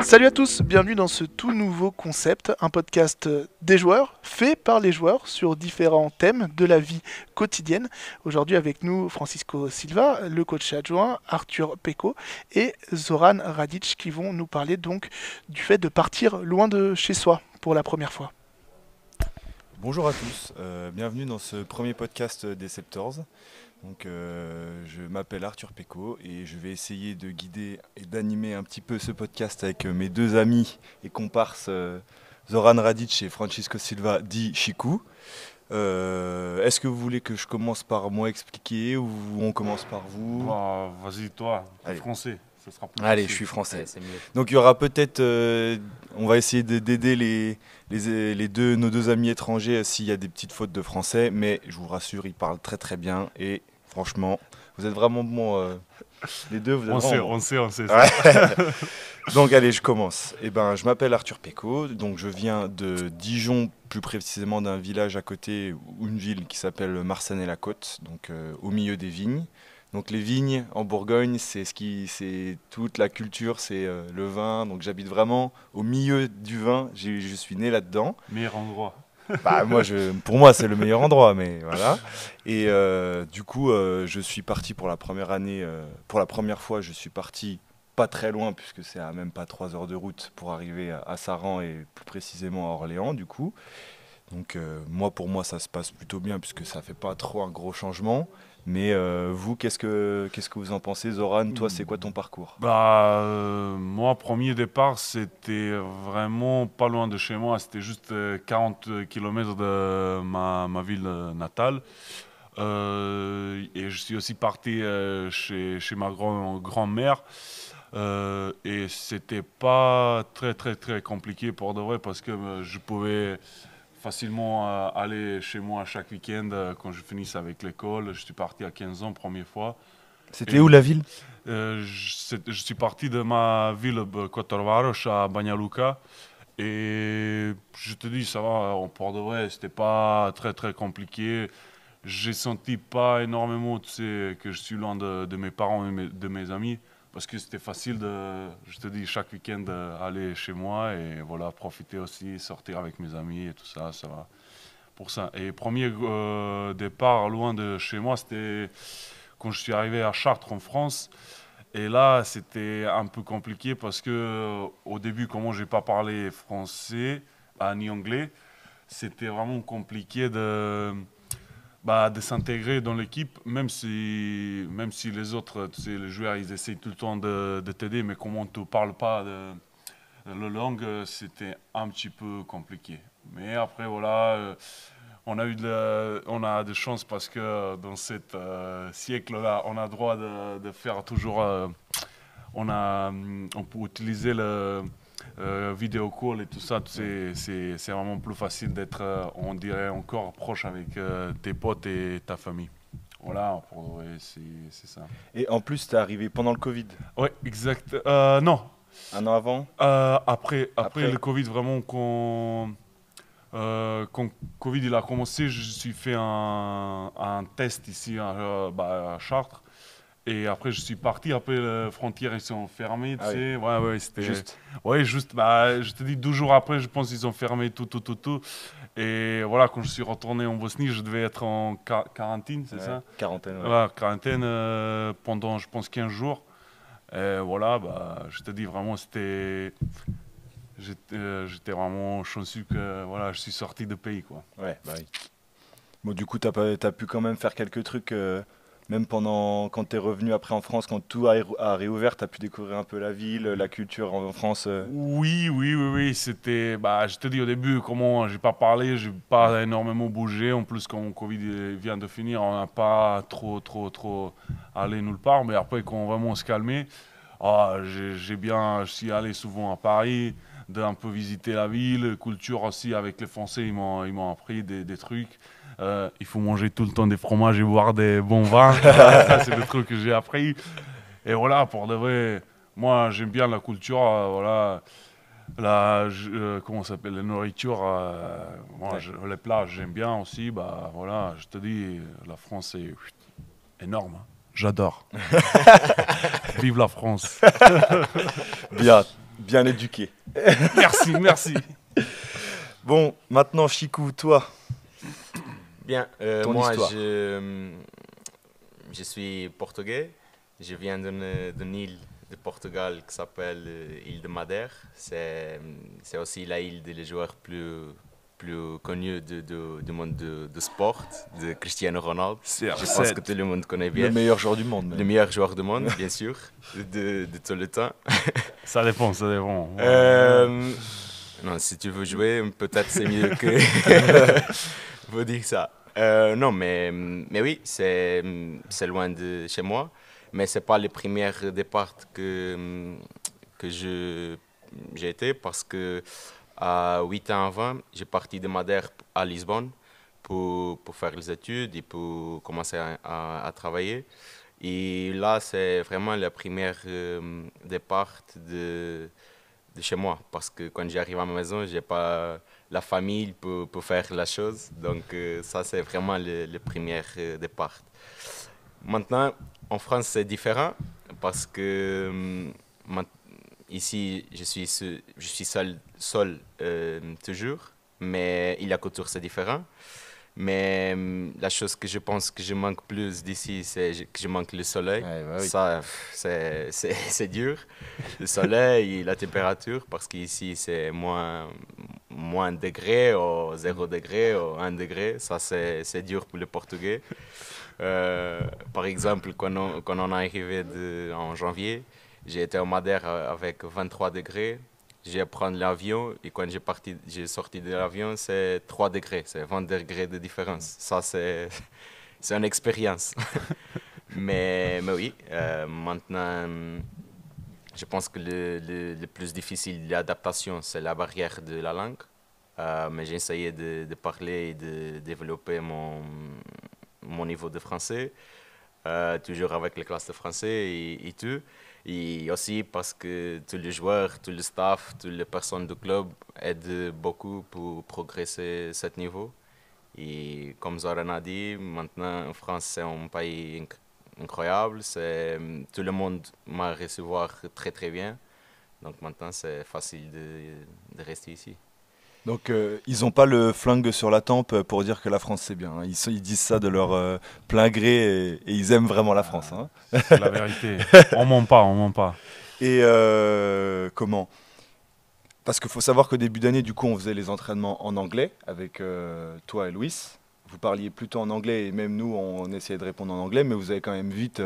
Salut à tous, bienvenue dans ce tout nouveau concept, un podcast des joueurs, fait par les joueurs sur différents thèmes de la vie quotidienne. Aujourd'hui avec nous Francisco Silva, le coach adjoint, Arthur Peko et Zoran Radic qui vont nous parler donc du fait de partir loin de chez soi pour la première fois. Bonjour à tous, bienvenue dans ce premier podcast des Septors. Donc, je m'appelle Arthur Peko et je vais essayer de guider et d'animer un petit peu ce podcast avec mes deux amis et comparses Zoran Radic et Francisco Silva dit Chiku. Est-ce que vous voulez que je commence par moi expliquer ou on commence par vous? Bah, vas-y, toi, Allez. français, ça sera plus Allez, facile. je suis français. Ouais, c'est mieux. Donc il y aura peut-être, on va essayer d'aider nos deux amis étrangers s'il y a des petites fautes de français, mais je vous rassure, ils parlent très très bien et franchement, vous êtes vraiment bons, les deux, vous êtes On sait, vraiment bons. on sait. Ouais. Donc allez, je commence. Je m'appelle Arthur Peko, donc je viens de Dijon, plus précisément d'un village à côté, ou une ville qui s'appelle Marsanne-et-la-Côte, donc au milieu des vignes. Donc les vignes en Bourgogne, c'est toute la culture, c'est le vin. Donc j'habite vraiment au milieu du vin. Je suis né là-dedans. Meilleur endroit. Pour moi, c'est le meilleur endroit, mais voilà. Et du coup, je suis parti pour la première année. Pour la première fois, je suis parti pas très loin, puisque c'est à même pas 3 heures de route pour arriver à Saran et plus précisément à Orléans, du coup. Donc pour moi, ça se passe plutôt bien, puisque ça fait pas trop un gros changement. Mais vous, qu'est-ce que vous en pensez, Zoran? Toi, c'est quoi ton parcours? Moi, premier départ, c'était vraiment pas loin de chez moi. C'était juste 40 km de ma ville natale. Et je suis aussi parti chez ma grand-mère. Et c'était pas très compliqué pour de vrai parce que je pouvais facilement aller chez moi chaque week-end quand je finissais avec l'école. Je suis parti à 15 ans, première fois. C'était où la ville? Je suis parti de ma ville Kotorvaros à Banja Luka. Et je te dis, ça va, pour de vrai, c'était pas très compliqué. J'ai senti pas énormément, tu sais, que je suis loin de mes parents et de mes amis. Parce que c'était facile je te dis, chaque week-end aller chez moi et voilà, profiter aussi, sortir avec mes amis et tout ça, ça va. Pour ça. Et premier départ loin de chez moi, c'était quand je suis arrivé à Chartres en France. Et là, c'était un peu compliqué parce que au début, comment j'ai pas parlé français ni anglais, c'était vraiment compliqué de s'intégrer dans l'équipe, même si les autres, tu sais, les joueurs, ils essayent tout le temps de t'aider, mais comment tu ne parles pas la langue, c'était un petit peu compliqué. Mais après, voilà, on a de chance parce que dans ce siècle-là, on a le droit de faire toujours, on peut utiliser le vidéo call et tout ça, c'est vraiment plus facile d'être, on dirait, encore proche avec tes potes et ta famille. Voilà, pour vrai, c'est ça. Et en plus, t'es arrivé pendant le Covid. Ouais, exact. Non, Un an avant? après Après. le Covid, vraiment, quand Covid il a commencé, je suis fait un test ici à Chartres. Et après, je suis parti. Après, les frontières ils sont fermées, tu Ah oui. sais. Ouais, c'était. Juste. Ouais, juste. Bah, je te dis, 12 jours après, je pense qu'ils ont fermé tout. Et voilà, quand je suis retourné en Bosnie, je devais être en quarantaine, c'est Ouais, ça? quarantaine, ouais. Voilà, quarantaine pendant, je pense, 15 jours. Et voilà, bah, je te dis vraiment, j'étais vraiment chanceux que voilà, je suis sorti de pays, quoi. Ouais, bah oui. Bon, du coup, t'as pu quand même faire quelques trucs, même quand t'es revenu après en France, quand tout a réouvert, t'as pu découvrir un peu la ville, la culture en France. Oui, c'était, bah, je te dis au début, comment j'ai pas parlé, j'ai pas énormément bougé. En plus, quand le Covid vient de finir, on n'a pas trop allé nulle part. Mais après, quand vraiment on se calmait, je suis allé souvent à Paris, d'un peu visiter la ville, culture aussi avec les Français, ils m'ont appris des trucs. Il faut manger tout le temps des fromages et boire des bons vins. Ça, c'est le truc que j'ai appris. Et voilà, pour de vrai, moi, j'aime bien la culture, voilà. Comment ça s'appelle, la nourriture, Ouais. les plats, j'aime bien aussi. Bah voilà, je te dis, la France est énorme, hein. J'adore. Vive la France. Bien. bien éduqué. Merci, merci. Bon, maintenant, Chicou, toi, Bien, ton moi histoire. je suis portugais. Je viens d'une île de Portugal qui s'appelle île de Madère. C'est aussi la île des joueurs plus connus du monde de sport, de Cristiano Ronaldo. Je pense que tout le monde connaît bien. Le meilleur joueur du monde. Le meilleur joueur du monde, bien sûr, de tout le temps. Ça dépend, ça dépend. Non, si tu veux jouer, peut-être c'est mieux que vous dire ça. Non, mais oui, c'est loin de chez moi, mais c'est pas le premier départ que j'ai été parce que à 8 ans avant, j'ai parti de Madère à Lisbonne pour faire les études et pour commencer à travailler. Et là, c'est vraiment le premier départ de chez moi parce que quand j'arrive à ma maison, j'ai pas la famille pour faire la chose. Donc ça, c'est vraiment le premier départ. Maintenant, en France, c'est différent parce que ici, je suis seul toujours, mais il y a couture, c'est différent. Mais la chose que je pense que je manque plus d'ici, c'est que je manque le soleil. Ouais, bah oui. Ça, c'est dur. Le soleil et la température, parce qu'ici, c'est moins degré, ou 0 degré, ou 1 degré. Ça, c'est dur pour les Portugais. Par exemple, quand on est arrivé en janvier, j'ai été en Madère avec 23 degrés. J'ai pris l'avion et quand j'ai sorti de l'avion, c'est 3 degrés, c'est 20 degrés de différence. Ça, c'est une expérience. mais oui, maintenant, je pense que le plus difficile, l'adaptation, c'est la barrière de la langue. Mais j'ai essayé de parler et de développer mon niveau de français, toujours avec les classes de français et tout. Et aussi parce que tous les joueurs, tous le staff, toutes les personnes du club aident beaucoup pour progresser à ce niveau. Et comme Zoran a dit, maintenant en France, c'est un pays incroyable. Tout le monde m'a recevoir très très bien. Donc maintenant, c'est facile de rester ici. Donc, ils n'ont pas le flingue sur la tempe pour dire que la France c'est bien, hein. Ils disent ça de leur plein gré et ils aiment vraiment la France, hein. C'est la vérité. On ment pas, on ment pas. Et comment? Parce qu'il faut savoir qu'au début d'année, du coup, on faisait les entraînements en anglais avec toi et Louis. Vous parliez plutôt en anglais et même nous, on essayait de répondre en anglais, mais vous avez quand même vite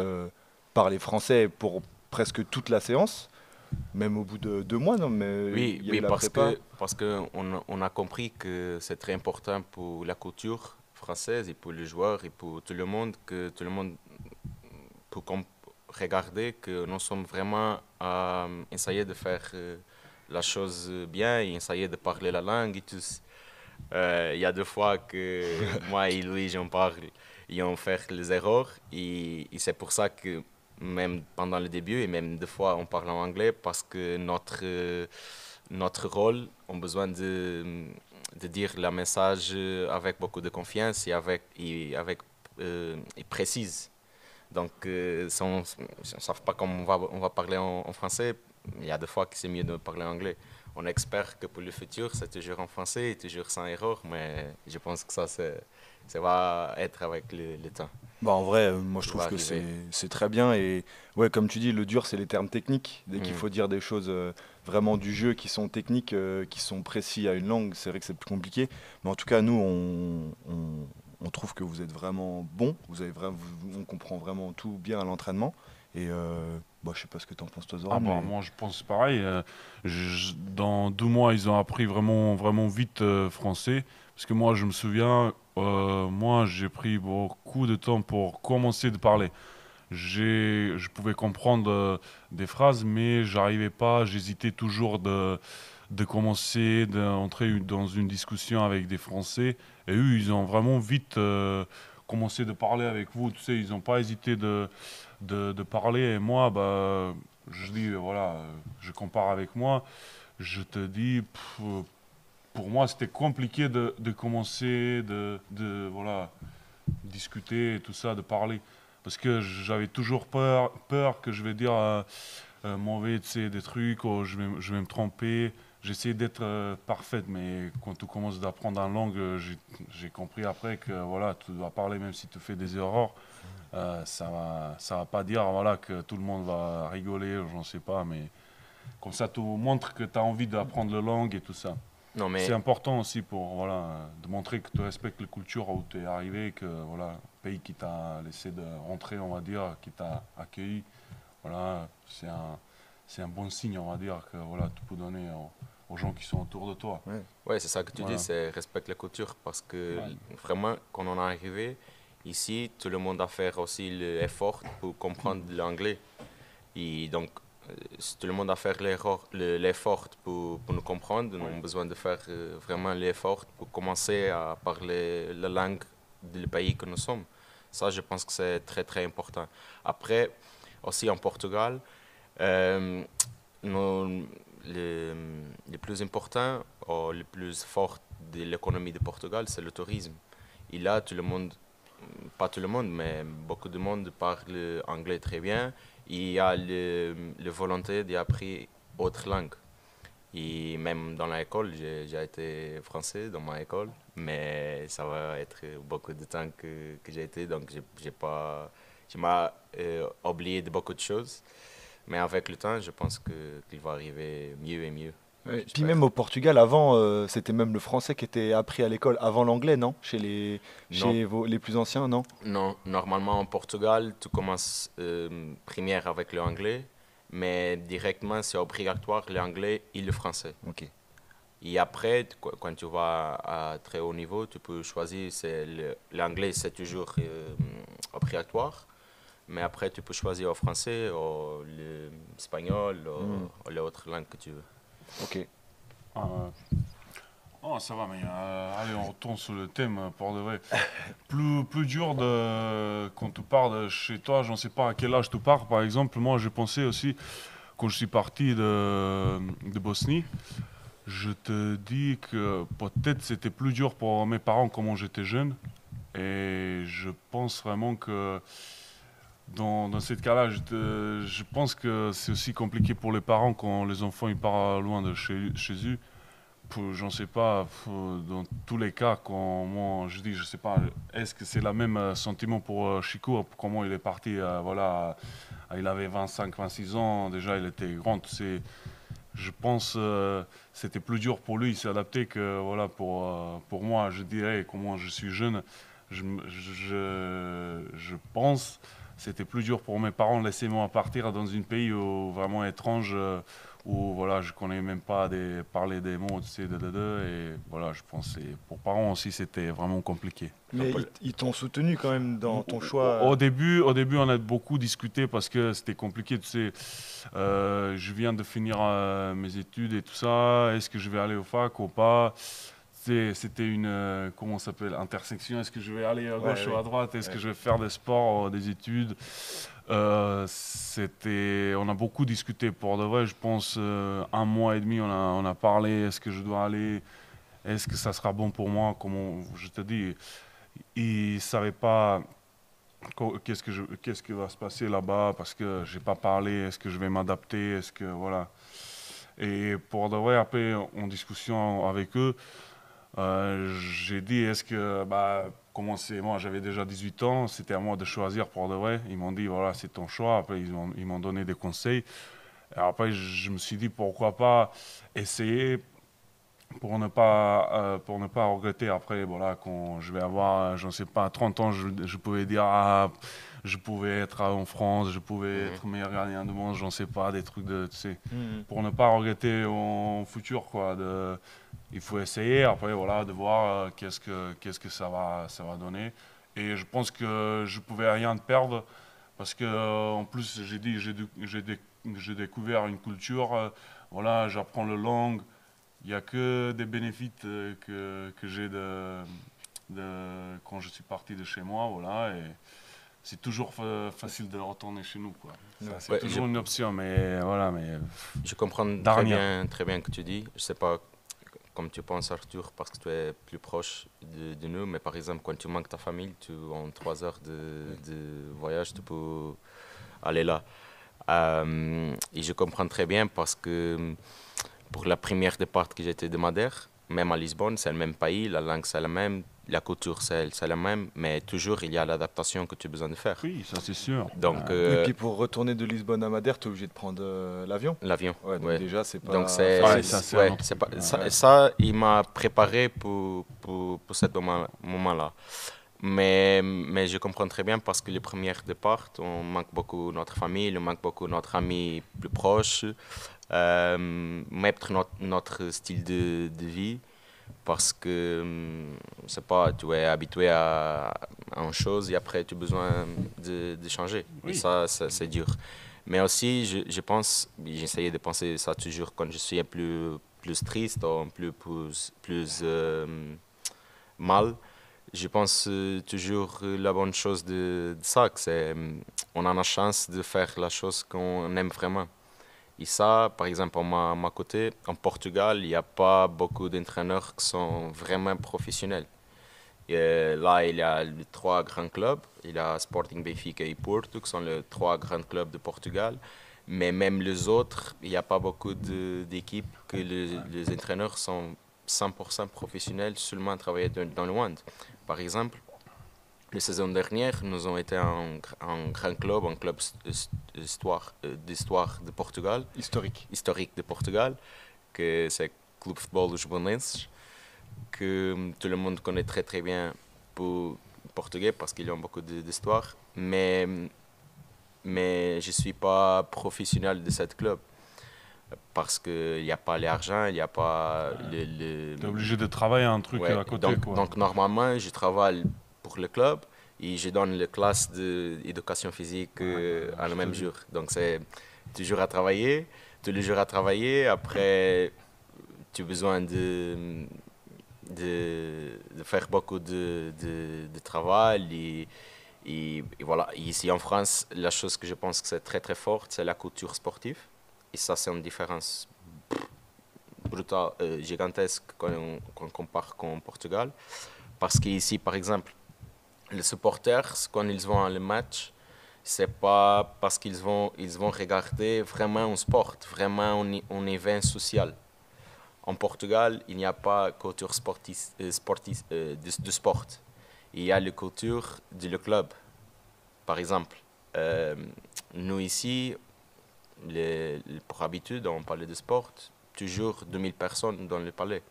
parlé français pour presque toute la séance. Même au bout de 2 mois, non? Mais Oui, il y a eu oui, la parce prépa. que on a compris que c'est très important pour la culture française et pour les joueurs et pour tout le monde que tout le monde peut regarder que nous sommes vraiment à essayer de faire la chose bien et essayer de parler la langue et tout. Il y a 2 fois que moi et Louis j'en parle et on fait les erreurs et c'est pour ça que même pendant le début et même 2 fois on parle en anglais parce que notre rôle on a besoin de dire le message avec beaucoup de confiance et précise. Donc si on ne sait pas comment on va parler en français, il y a 2 fois que c'est mieux de parler en anglais. On espère que pour le futur, c'est toujours en français et toujours sans erreur, mais je pense que ça va être avec le temps. Bah, en vrai, moi je Ça trouve va que arriver. c'est très bien. Et ouais, comme tu dis, le dur, c'est les termes techniques. Dès qu'il Mm. faut dire des choses vraiment du jeu qui sont techniques, qui sont précis à une langue, c'est vrai que c'est plus compliqué. Mais en tout cas, nous, on trouve que vous êtes vraiment bon. On comprend vraiment tout bien à l'entraînement. Et bah, je sais pas ce que tu en penses, toi, Ah Zoran. bah, Mais moi je pense pareil. Dans 2 mois, ils ont appris vraiment, vraiment vite français. Parce que moi, je me souviens, moi j'ai pris beaucoup de temps pour commencer de parler. Je pouvais comprendre des phrases, mais j'arrivais pas, j'hésitais toujours de commencer, d'entrer dans une discussion avec des Français. Et eux, ils ont vraiment vite commencé de parler avec vous. Tu sais, ils n'ont pas hésité de parler. Et moi, bah, je dis, voilà, je compare avec moi. Je te dis, pour moi, c'était compliqué de commencer, voilà, discuter et tout ça, de parler. Parce que j'avais toujours peur que je vais dire mauvais, tu sais, des trucs, ou je vais me tromper. J'essaie d'être parfaite, mais quand tu commences d'apprendre une langue, j'ai compris après que voilà, tu dois parler même si tu fais des erreurs. Ça va pas dire voilà, que tout le monde va rigoler, je ne sais pas, mais comme ça, tu montres que tu as envie d'apprendre la langue et tout ça. Non, C'est mais important aussi pour voilà, de montrer que tu respectes la culture où tu es arrivé, que voilà, le pays qui t'a laissé de rentrer, on va dire, qui t'a accueilli, voilà, c'est un bon signe, on va dire, que voilà, tu peux donner aux gens qui sont autour de toi. Ouais. ouais, c'est ça que tu Voilà. dis, c'est respecte la culture. Parce que Ouais. vraiment, quand on est arrivé ici, tout le monde a fait aussi l'effort pour comprendre l'anglais. Et donc, si tout le monde a fait l'effort pour nous comprendre, nous avons besoin de faire vraiment l'effort pour commencer à parler la langue du pays que nous sommes. Ça, je pense que c'est très, très important. Après, aussi en Portugal, euh, le plus important ou le plus fort de l'économie de Portugal, c'est le tourisme. Et là, tout le monde, pas tout le monde, mais beaucoup de monde parle anglais très bien. Et il y a la volonté d'apprendre autre langue. Et même dans l'école, j'ai été français dans ma école, mais ça va être beaucoup de temps que j'ai été, donc je m'ai oublié de beaucoup de choses. Mais avec le temps, je pense qu'il va arriver mieux et mieux. Ouais. Puis J'espère. même au Portugal, avant, c'était même le français qui était appris à l'école avant l'anglais, non? Non, Les plus anciens, non? non, normalement en Portugal, tu commences première avec l'anglais, mais directement c'est obligatoire l'anglais et le français. Ok. Et après, quand tu vas à très haut niveau, tu peux choisir, l'anglais c'est toujours obligatoire, mais après tu peux choisir au français, ou l'espagnol, ou les autres langues que tu veux. Ok. Ah, oh, ça va, mais allez, on retourne sur le thème pour de vrai. Plus dur quand tu pars de chez toi, je ne sais pas à quel âge tu pars. Par exemple, moi, j'ai pensé aussi, quand je suis parti de Bosnie, je te dis que peut-être c'était plus dur pour mes parents quand j'étais jeune. Et je pense vraiment que dans ce cas-là, je pense que c'est aussi compliqué pour les parents quand les enfants ils partent loin de chez eux. J'en sais pas, dans tous les cas, quand moi je dis, je sais pas, est-ce que c'est le même sentiment pour Chico, comment il est parti, voilà, il avait 25, 26 ans, déjà il était grand, je pense c'était plus dur pour lui, il s'est adapté que voilà, pour moi, je dirais, comment je suis jeune, je pense c'était plus dur pour mes parents de laisser moi partir dans un pays vraiment étrange où voilà, je connais même pas parler des mots, tu sais, et voilà, je pense que pour parents aussi c'était vraiment compliqué. Mais ils t'ont soutenu quand même dans ton choix. Au début, on a beaucoup discuté parce que c'était compliqué, tu sais. Je viens de finir mes études et tout ça. Est-ce que je vais aller au fac ou pas? C'était une, comment ça s'appelle, intersection. Est-ce que je vais aller à gauche ou à droite? Est-ce que je vais faire des sports, des études? On a beaucoup discuté pour de vrai. Je pense 1 mois et demi, on a parlé. Est-ce que je dois aller? Est-ce que ça sera bon pour moi? Comment je te dis, ils ne savaient pas qu'est-ce qui va se passer là-bas parce que j'ai pas parlé. Est-ce que je vais m'adapter? Est-ce que voilà. Et pour de vrai, après, en discussion avec eux, j'ai dit, est-ce que, comment c'est, moi j'avais déjà 18 ans, c'était à moi de choisir pour de vrai. Ils m'ont dit, voilà, c'est ton choix. Après, ils m'ont donné des conseils. Et après, je me suis dit, pourquoi pas essayer pour ne pas regretter après, voilà, quand je vais avoir, je ne sais pas, 30 ans, je pouvais dire, ah, je pouvais être en France, je pouvais être meilleur gardien du monde, j'en sais pas, des trucs de, tu sais, pour ne pas regretter en futur, quoi. Il faut essayer, après, voilà, de voir qu'est-ce que ça va donner. Et je pense que je pouvais rien perdre, parce que en plus, j'ai dit, j'ai découvert une culture, voilà, j'apprends la langue. Il n'y a que des bénéfices que j'ai quand je suis parti de chez moi, voilà, et c'est toujours facile de retourner chez nous, quoi. C'est toujours une option, mais voilà, mais Je comprends très bien ce que tu dis. Je sais pas comme tu penses, Arthur, parce que tu es plus proche de nous, mais par exemple, quand tu manques ta famille, en 3 heures de voyage, tu peux aller là. Et je comprends très bien parce que pour la première départ que j'étais de Madère, même à Lisbonne, c'est le même pays, la langue c'est la même, la culture c'est la même, mais toujours il y a l'adaptation que tu as besoin de faire. Oui, ça c'est sûr. Donc, Et puis pour retourner de Lisbonne à Madère, tu es obligé de prendre l'avion. l'avion. Ouais, donc Ouais. déjà, c'est pas. Donc c'est, Ouais, ça, c'est un ouais, autre c'est truc. pas, ça, Ouais. ça, il m'a préparé pour ce moment-là. Mais je comprends très bien parce que les premières départs, on manque beaucoup notre famille, on manque beaucoup notre ami plus proche, même notre style de vie. Parce que, c'est pas, tu es habitué à une chose et après tu as besoin de changer. Oui. Et ça, c'est dur. Mais aussi, je pense, j'essayais de penser ça toujours quand je suis plus triste ou plus mal. Je pense toujours la bonne chose de ça, que c'est on a la chance de faire la chose qu'on aime vraiment. Et ça, par exemple, à ma côté, en Portugal, il n'y a pas beaucoup d'entraîneurs qui sont vraiment professionnels. Et là, il y a les trois grands clubs. Il y a Sporting, Benfica et Porto, qui sont les trois grands clubs de Portugal. Mais même les autres, il n'y a pas beaucoup d'équipes que les entraîneurs sont 100% professionnels, seulement travailler dans le monde. Par exemple, la saison dernière, nous avons été un grand club, un club d'histoire de Portugal, historique de Portugal, que c'est le Clube de Futebol dos Belenenses, que tout le monde connaît très très bien pour portugais parce qu'ils ont beaucoup d'histoire, mais je ne suis pas professionnel de ce club parce qu'il n'y a pas l'argent, il n'y a pas le... T'es obligé de travailler un truc Ouais, à côté, quoi. donc normalement, je travaille pour le club et je donne les classes d'éducation physique à le même jour. Donc c'est toujours à travailler, tous les jours à travailler. Après, tu as besoin de faire beaucoup de travail. Et voilà, et ici en France, la chose que je pense que c'est très très forte, c'est la culture sportive. Et ça, c'est une différence brutale, gigantesque quand on compare avec Portugal. Parce qu'ici, par exemple, les supporters, quand ils vont à le match, c'est pas parce ils vont regarder vraiment un sport, vraiment un événement social. En Portugal, il n'y a pas culture de sport. Il y a la culture du club. Par exemple, nous ici, pour habitude, on parlait de sport, toujours 2000 personnes dans le palais.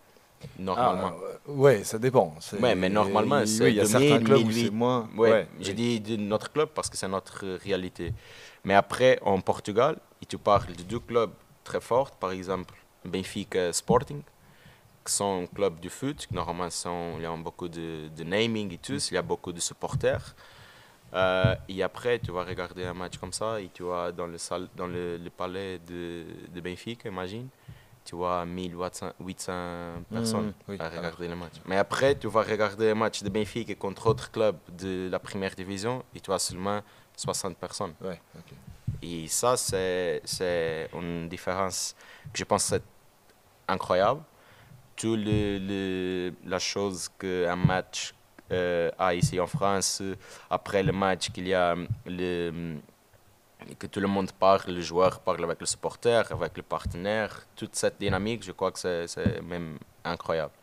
Normalement. Ouais, ça dépend. Ouais, mais normalement, c'est oui, il y a 2000, certains clubs où 1008. c'est moins. Ouais, j'ai oui. dit de notre club parce que c'est notre réalité. Mais après, en Portugal, tu parles de deux clubs très forts, par exemple Benfica Sporting, qui sont un club de foot, qui normalement il y a beaucoup de naming et tout, il y a beaucoup de supporters. Et après, tu vas regarder un match comme ça et tu vas dans le palais de Benfica, imagine. Tu vois 1800 personnes Oui, à regarder le match. Mais après, tu vas regarder un match de Benfica contre autre club de la première division et tu as seulement 60 personnes. Ouais, ok. Et ça, c'est une différence que je pense c'est incroyable. Tout la chose qu'un match a ici en France, après le match, qu'il y a que tout le monde parle, le joueur parle avec le supporter, avec le partenaire, toute cette dynamique, je crois que c'est même incroyable.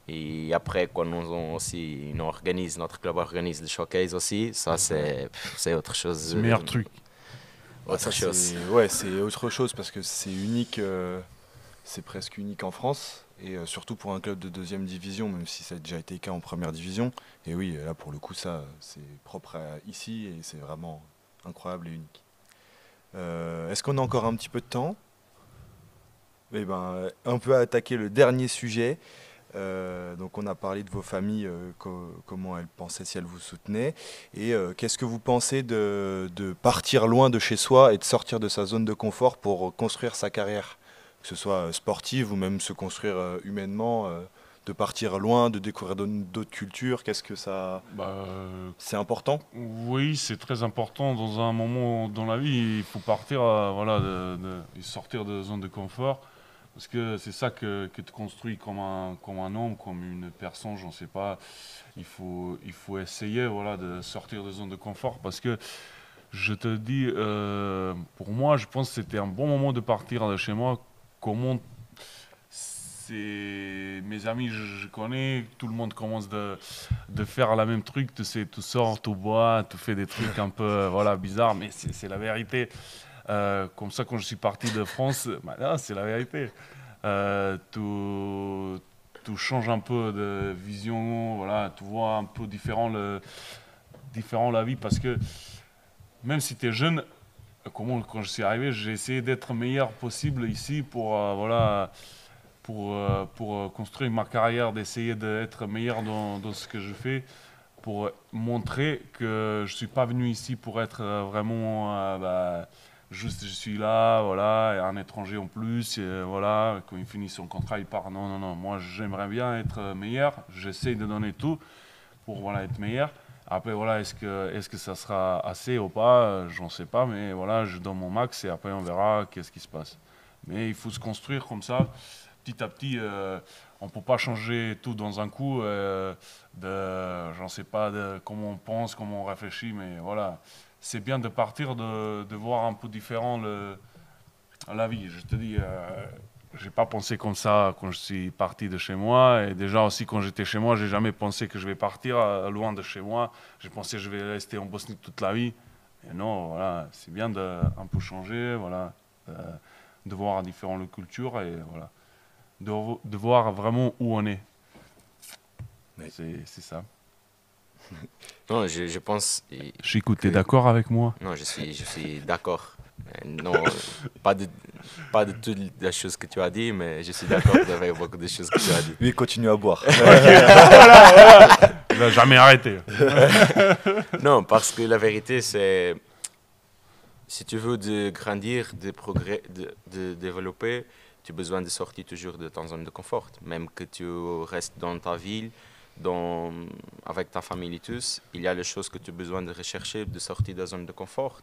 Et après, quand notre club organise le showcase aussi, ça c'est autre chose. C'est le meilleur truc. Autre chose. C'est autre chose parce que c'est unique, c'est presque unique en France. Et surtout pour un club de deuxième division, même si ça a déjà été le cas en première division. Et oui, là pour le coup, ça c'est propre à ici et c'est vraiment incroyable et unique. Est-ce qu'on a encore un petit peu de temps? Eh ben, on peut attaquer le dernier sujet. Donc on a parlé de vos familles, comment elles pensaient si elles vous soutenaient. Et qu'est-ce que vous pensez de partir loin de chez soi et de sortir de sa zone de confort pour construire sa carrière, que ce soit sportive ou même se construire humainement, de partir loin, de découvrir d'autres cultures? Qu'est-ce que ça... C'est important? Oui, c'est très important. Dans un moment dans la vie, il faut partir voilà, et sortir de la zone de confort. Parce que c'est ça que te construit comme un homme, comme une personne, j'en sais pas. Il faut essayer voilà, de sortir de la zone de confort parce que Je te dis, pour moi, je pense que c'était un bon moment de partir de chez moi. Comment mes amis, je connais, tout le monde commence de faire la même truc. Tu sais, tu sors, tu bois, tu fais des trucs un peu voilà, bizarres, mais c'est la vérité. Comme ça, quand je suis parti de France, bah, là, c'est la vérité. Tu changes un peu de vision, voilà, tu vois un peu différent la vie parce que même si tu es jeune, quand je suis arrivé, j'ai essayé d'être meilleur possible ici pour, voilà, pour construire ma carrière, d'essayer d'être meilleur dans ce que je fais, pour montrer que je ne suis pas venu ici pour être vraiment juste je suis là, voilà, et un étranger en plus, et, voilà, quand il finit son contrat, il part. Non, non, non, moi j'aimerais bien être meilleur, j'essaye de donner tout pour voilà, être meilleur. Après, voilà, est-ce que ça sera assez ou pas, j'en sais pas, mais voilà, je donne mon max et après on verra qu'est-ce qui se passe. Mais il faut se construire comme ça, petit à petit. On ne peut pas changer tout dans un coup, j'en sais pas, de comment on pense, comment on réfléchit, mais voilà. C'est bien de partir, de voir un peu différent la vie. Je te dis, j'ai pas pensé comme ça quand je suis parti de chez moi. Et déjà aussi quand j'étais chez moi, j'ai jamais pensé que je vais partir loin de chez moi. J'ai pensé que je vais rester en Bosnie toute la vie. Et non, voilà, c'est bien de un peu changer, voilà, de voir différentes cultures et voilà, de voir vraiment où on est. Oui. C'est ça. Non, je pense. Chico, tu es d'accord avec moi? Non, je suis d'accord. Non, pas de toutes les choses que tu as dit, mais je suis d'accord avec beaucoup de choses que tu as dit. Lui, il continue à boire. Il va jamais arrêter. Non, parce que la vérité, c'est. Si tu veux de grandir, de progrès, de développer, tu as besoin de sortir toujours de ta zone de confort. Même que tu restes dans ta ville, avec ta famille et tous, il y a les choses que tu as besoin de rechercher, de sortir de la zone de confort.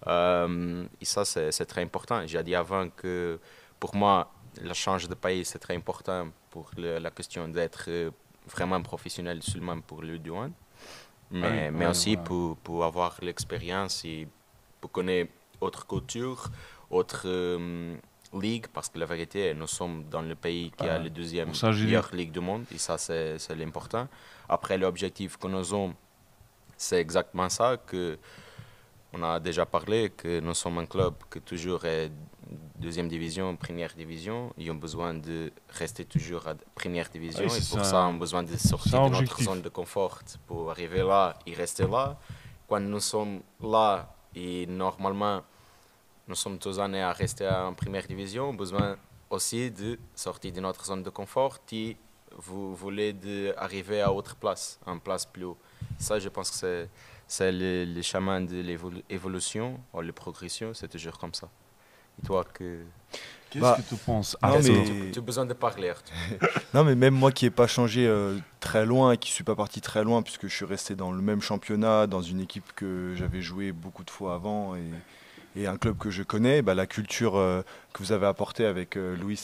Et ça, c'est très important. J'ai dit avant que pour moi, le change de pays, c'est très important pour la question d'être vraiment professionnel seulement pour le douane. Mais aussi voilà. pour avoir l'expérience et pour connaître autre culture, autre ligue, parce que la vérité, nous sommes dans le pays qui a la deuxième meilleure ligue du monde, et ça, c'est l'important. Après, l'objectif que nous avons, c'est exactement ça, que on a déjà parlé, que nous sommes un club qui toujours est deuxième division, première division, ils ont besoin de rester toujours à première division, et pour ça, on a besoin de sortir de notre zone de confort pour arriver là et rester là. Quand nous sommes là, et normalement, nous sommes tous années à rester en première division. On a besoin aussi de sortir de notre zone de confort et vous voulez arriver à autre place, en place plus haut. Ça, je pense que c'est le chemin de l'évolution ou la progression, c'est toujours comme ça. Et toi, qu'est-ce que tu penses? Tu as besoin de parler, Arthur. Non, mais même moi qui n'ai pas changé très loin et qui ne suis pas parti très loin, puisque je suis resté dans le même championnat, dans une équipe que j'avais joué beaucoup de fois avant et un club que je connais, bah, la culture que vous avez apportée avec Louis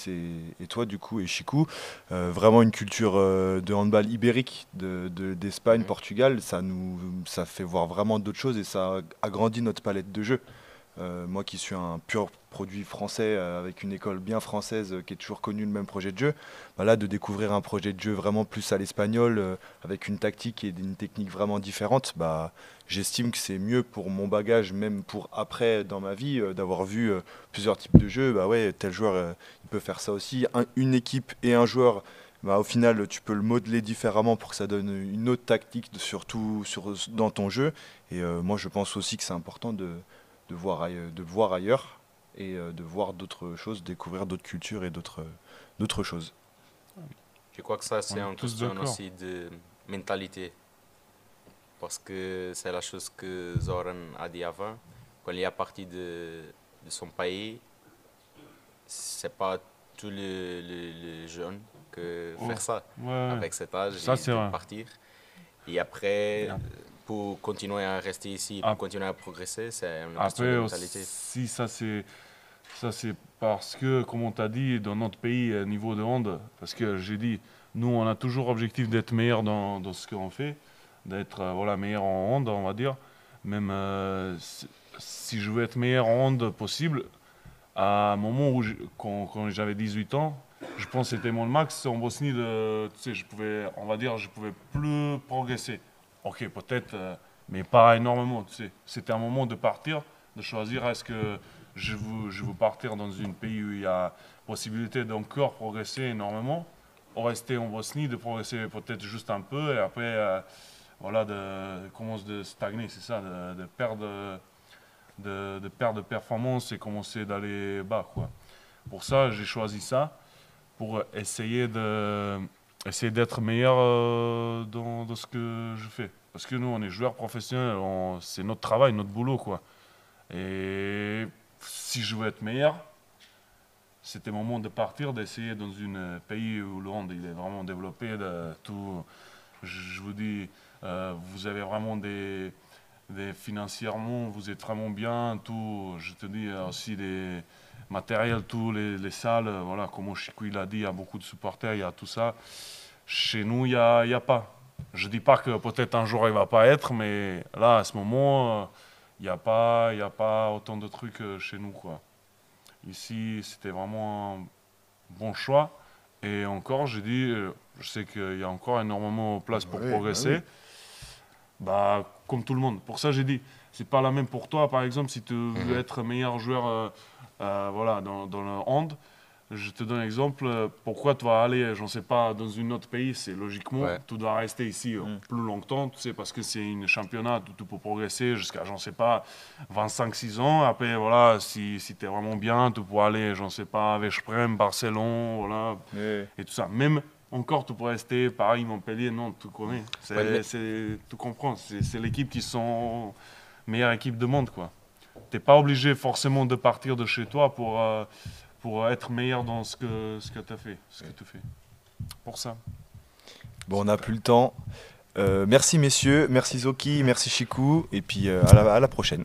et toi, du coup, et Chicou, vraiment une culture de handball ibérique d'Espagne, Portugal, ça fait voir vraiment d'autres choses et ça agrandit notre palette de jeu. Moi qui suis un pur produit français avec une école bien française qui est toujours connue le même projet de jeu, bah là de découvrir un projet de jeu vraiment plus à l'espagnol avec une tactique et une technique vraiment différente, bah, j'estime que c'est mieux pour mon bagage, même pour après dans ma vie, d'avoir vu plusieurs types de jeux. Bah ouais, tel joueur il peut faire ça aussi. Une équipe et un joueur, bah, au final tu peux le modeler différemment pour que ça donne une autre tactique, surtout dans ton jeu. Et moi je pense aussi que c'est important de voir ailleurs et de voir d'autres choses, découvrir d'autres cultures et d'autres choses. Je crois que ça, c'est une question aussi de mentalité. Parce que c'est la chose que Zoran a dit avant. Quand il est parti de son pays, c'est pas tous les jeunes qui font ça. Avec cet âge, ça, ils peuvent partir. Et après, pour continuer à rester ici, pour continuer à progresser, c'est une question de mentalité. Si ça c'est parce que, comme on t'a dit, dans notre pays, niveau de hand, parce que j'ai dit, nous, on a toujours objectif d'être meilleur dans ce qu'on fait, d'être voilà, meilleur en hand, on va dire. même si je veux être meilleur en hand possible, à un moment où, quand j'avais 18 ans, je pense que c'était mon max en Bosnie, on va dire, je pouvais plus progresser. Ok, peut-être, mais pas énormément, tu sais. C'était un moment de partir, de choisir est-ce que je veux partir dans un pays où il y a possibilité d'encore progresser énormément, ou rester en Bosnie, de progresser peut-être juste un peu, et après, voilà, commence de stagner, c'est ça, de perdre de performance et commencer d'aller bas, quoi. Pour ça, j'ai choisi ça, pour essayer d'être meilleur dans ce que je fais. Parce que nous, on est joueurs professionnels, c'est notre travail, notre boulot, quoi. Et si je veux être meilleur, c'était le moment de partir, d'essayer dans un pays où le hand il est vraiment développé. Je vous dis, vous avez vraiment financièrement, vous êtes vraiment bien. Tout, je te dis aussi des matériels, tous les salles, voilà, comme Chico il a dit, il y a beaucoup de supporters, il y a tout ça. Chez nous, il y a pas. Je dis pas que peut-être un jour il va pas être, mais là, à ce moment, il n'y a pas autant de trucs chez nous, quoi. Ici, c'était vraiment un bon choix. Et encore, j'ai dit, je sais qu'il y a encore énormément de place pour progresser. Oui. Bah, comme tout le monde. Pour ça, j'ai dit, c'est pas la même pour toi, par exemple, si tu veux être meilleur joueur voilà, dans le hand. Je te donne un exemple. Pourquoi tu vas aller, je ne sais pas, dans un autre pays, c'est logiquement, tu dois rester ici plus longtemps, tu sais, parce que c'est un championnat où tu peux progresser jusqu'à, je ne sais pas, 25-6 ans. Après, voilà, si tu es vraiment bien, tu peux aller, je ne sais pas, avec Veszprém, Barcelone, voilà, et tout ça. Même encore, tu peux rester Paris, Montpellier, non, tu connais. Tu comprends, c'est l'équipe qui sont meilleure équipe du monde, quoi. Tu n'es pas obligé forcément de partir de chez toi pour être meilleur dans ce que tu as fait, ce que tu fais. Pour ça. Bon, on n'a plus le temps. Merci messieurs, merci Zoki, merci Chikou, et puis à la prochaine.